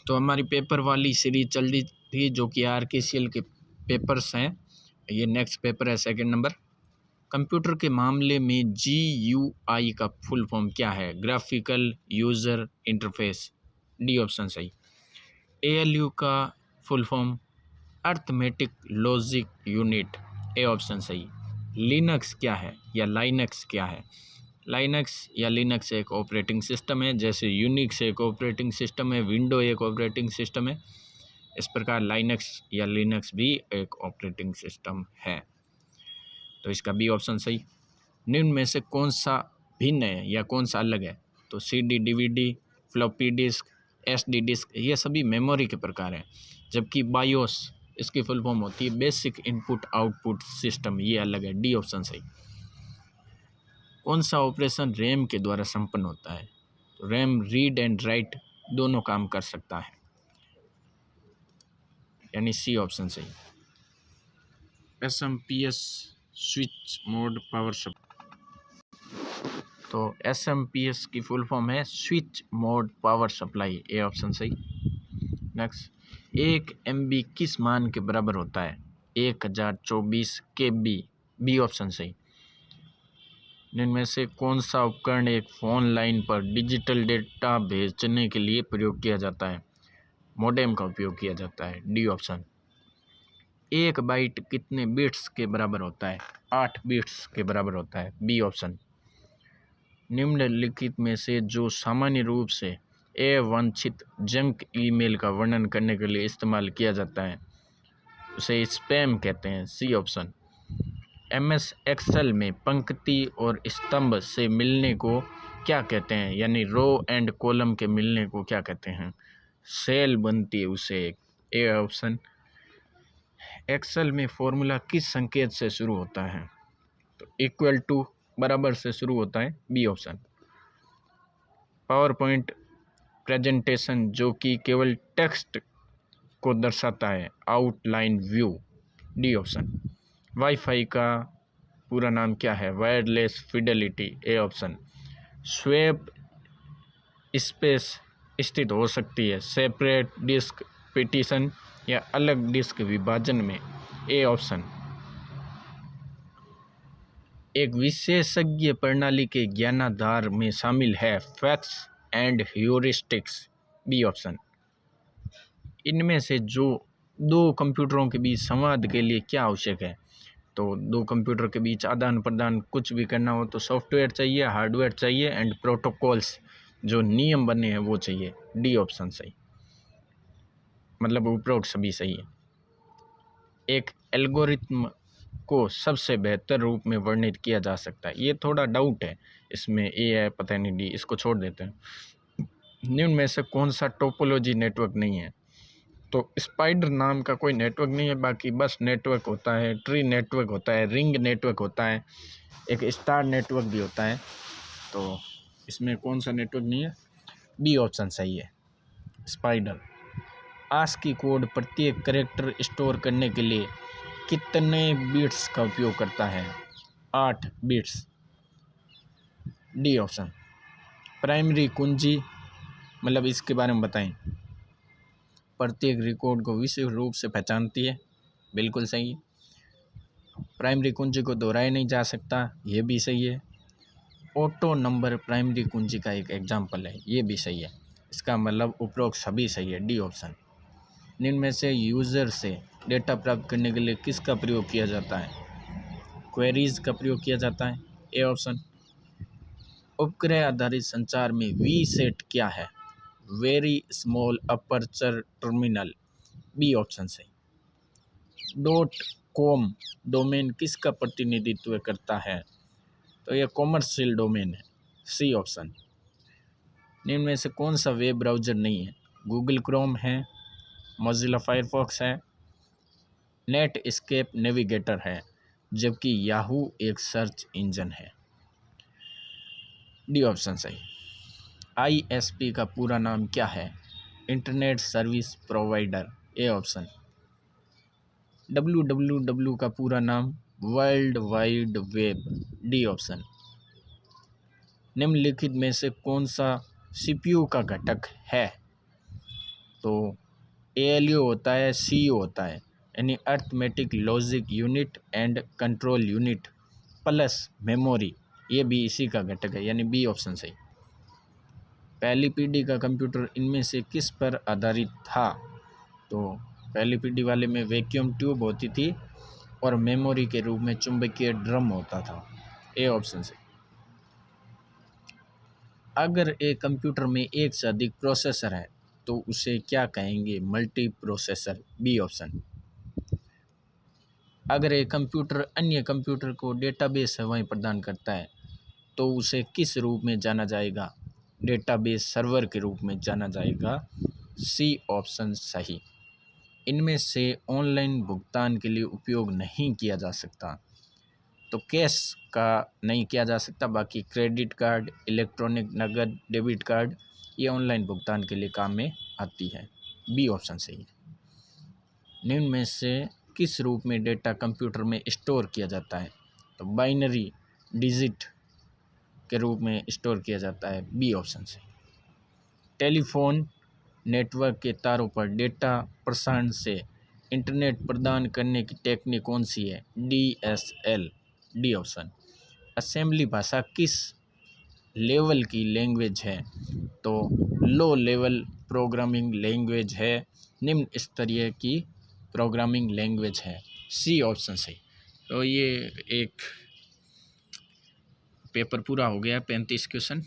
तो हमारी पेपर वाली सीरीज चल रही थी जो कि आरकेसीएल के पेपर्स हैं। ये नेक्स्ट पेपर है सेकंड नंबर। कंप्यूटर के मामले में GUI का फुल फॉर्म क्या है? Graphical user interface, D option सही। ALU का full form arithmetic logic unit, A option सही। लिनक्स क्या है या लाइनक्स क्या है? लाइनक्स या लिनक्स एक ऑपरेटिंग सिस्टम है, जैसे यूनिक्स एक ऑपरेटिंग सिस्टम है, विंडो एक ऑपरेटिंग सिस्टम है, इस प्रकार लाइनक्स या लिनक्स भी एक ऑपरेटिंग सिस्टम है। तो इसका बी ऑप्शन सही। निम्न में से कौन सा भिन्न है या कौन सा अलग है? तो CD, DVD, floppy disk, SD disk, ये सभी मेमोरी के प्रकार हैं, जबकि बायोस इसकी फुल फॉर्म होती है बेसिक इनपुट आउटपुट सिस्टम, ये अलग है, डी ऑप्शन सही। कौन सा ऑपरेशन रैम के द्वारा संपन्न होता है? तो रैम रीड एंड राइट दोनों काम कर सकता है, यानी सी ऑप्शन सही। SMPS switch mode power supply, तो SMPS की फुल फॉर्म है switch mode power supply, A option सही। नेक्स्ट, 1 MB किस मान के बराबर होता है? 1024 KB, बी ऑप्शन सही। इनमें से कौन सा उपकरण एक फ़ोन लाइन पर डिजिटल डेटा भेजने के लिए प्रयोग किया जाता है? मोडेम का उपयोग किया जाता है, डी ऑप्शन। 1 बाइट कितने बिट्स के बराबर होता है? 8 बिट्स के बराबर होता है, बी ऑप्शन। निम्नलिखित में से जो सामान्य रूप से अवांछित जंक ईमेल का वर्णन करने के लिए इस्तेमाल किया जाता है, उसे स्पैम कहते हैं, सी ऑप्शन। MS एक्सेल में पंक्ति और स्तंभ से मिलने को क्या कहते हैं? यानी रो एंड कॉलम के मिलने को क्या कहते हैं? सेल बनती है उसे, ए ऑप्शन। एक्सेल में फॉर्मूला किस संकेत से शुरू होता है? तो इक्वल टू, बराबर से शुरू होता है, B option. PowerPoint presentation जो कि केवल टेक्स्ट को दर्शाता है, outline view, D option. WiFi का पूरा नाम क्या है? Wireless fidelity, A option. Swap space स्थित हो सकती है सेपरेट डिस्क पार्टीशन या अलग डिस्क विभाजन में, ए ऑप्शन। एक विशेषज्ञ प्रणाली के ज्ञानाधार में शामिल है facts and heuristics, B option. इनमें से जो दो कंप्यूटरों के बीच संवाद के लिए क्या आवश्यक है? तो दो कंप्यूटर के बीच आदान प्रदान कुछ भी करना हो तो सॉफ्टवेयर चाहिए, हार्डवेयर चाहिए एंड प्रोटोकॉल्स, जो नियम बने हैं वो चाहिए, डी ऑप्शन सही। मतलब उपरोक्त सभी सही है। एक एल्गोरिथम को सबसे बेहतर रूप में वर्णित किया जा सकता है, ये थोड़ा डाउट है इसमें, ए है पता नहीं, डी, इसको छोड़ देते हैं। निम्न में से कौन सा टोपोलॉजी नेटवर्क नहीं है? तो स्पाइडर नाम का कोई नेटवर्क नहीं है, बाकी बस नेटवर्क होता है, ट्री नेटवर्क होता है, रिंग नेटवर्क होता है, एक स्टार नेटवर्क भी होता है। तो इसमें कौन सा नेटवर्क नहीं है? बी ऑप्शन सही है, स्पाइडर। ASCII कोड प्रत्येक कैरेक्टर स्टोर करने के लिए कितने बिट्स का उपयोग करता है? 8 बिट्स, डी ऑप्शन। प्राइमरी कुंजी, मतलब इसके बारे में बताएं। प्रत्येक रिकॉर्ड को विशेष रूप से पहचानती है, बिल्कुल सही है। प्राइमरी कुंजी को दोहराया नहीं जा सकता, ये भी सही है। ऑटो नंबर प्राइमरी कुंजी का एक एग्जाम्पल है, ये भी सही है। इसका मतलब उपरोक्त सभी सही है, डी ऑप्शन। निम्न में से यूज़र से डेटा प्राप्त करने के लिए किसका प्रयोग किया जाता है? क्वेरीज का प्रयोग किया जाता है, ए ऑप्शन। उपग्रह आधारित संचार में VSAT क्या है? Very small aperture terminal, B option सही। .com डोमेन किसका प्रतिनिधित्व करता है? तो यह कॉमर्शियल डोमेन है, सी ऑप्शन। निम्न में से कौन सा वेब ब्राउज़र नहीं है? गूगल क्रोम है, मोजिला फायरफॉक्स है, नेट एस्केप नेविगेटर है, जबकि याहू एक सर्च इंजन है, डी ऑप्शन सही। ISP का पूरा नाम क्या है? Internet service provider, A option. WWW का पूरा नाम world wide web, D option. निम्नलिखित में से कौन सा CPU का घटक है? तो ALU होता है, CU होता है, यानी arithmetic logic unit and control unit plus memory, ये भी इसी का घटक है, यानी बी ऑप्शन सही। पहली पीढ़ी का कंप्यूटर इनमें से किस पर आधारित था? तो पहली पीढ़ी वाले में वैक्यूम ट्यूब होती थी और मेमोरी के रूप में चुंबकीय ड्रम होता था, ए ऑप्शन से। अगर एक कंप्यूटर में एक से अधिक प्रोसेसर है तो उसे क्या कहेंगे? Multiprocessor, B option. अगर एक कंप्यूटर अन्य कंप्यूटर को डेटाबेस सेवाएं प्रदान करता है तो उसे किस रूप में जाना जाएगा? डेटाबेस सर्वर के रूप में जाना जाएगा, सी ऑप्शन सही। इनमें से ऑनलाइन भुगतान के लिए उपयोग नहीं किया जा सकता, तो कैश का नहीं किया जा सकता, बाकी क्रेडिट कार्ड, इलेक्ट्रॉनिक नकद, डेबिट कार्ड, ये ऑनलाइन भुगतान के लिए काम में आती है, बी ऑप्शन सही। निम्न में से किस रूप में डेटा कंप्यूटर में स्टोर किया जाता है? तो बाइनरी डिजिट के रूप में स्टोर किया जाता है, बी ऑप्शन से। टेलीफोन नेटवर्क के तारों पर डेटा प्रसारण से इंटरनेट प्रदान करने की टेक्निक कौन सी है? DSL, D option. असेंबली भाषा किस लेवल की लैंग्वेज है? तो लो लेवल प्रोग्रामिंग लैंग्वेज है, निम्न स्तरीय की प्रोग्रामिंग लैंग्वेज है, सी ऑप्शन सही। तो ये एक पेपर पूरा हो गया, 35 क्वेश्चन।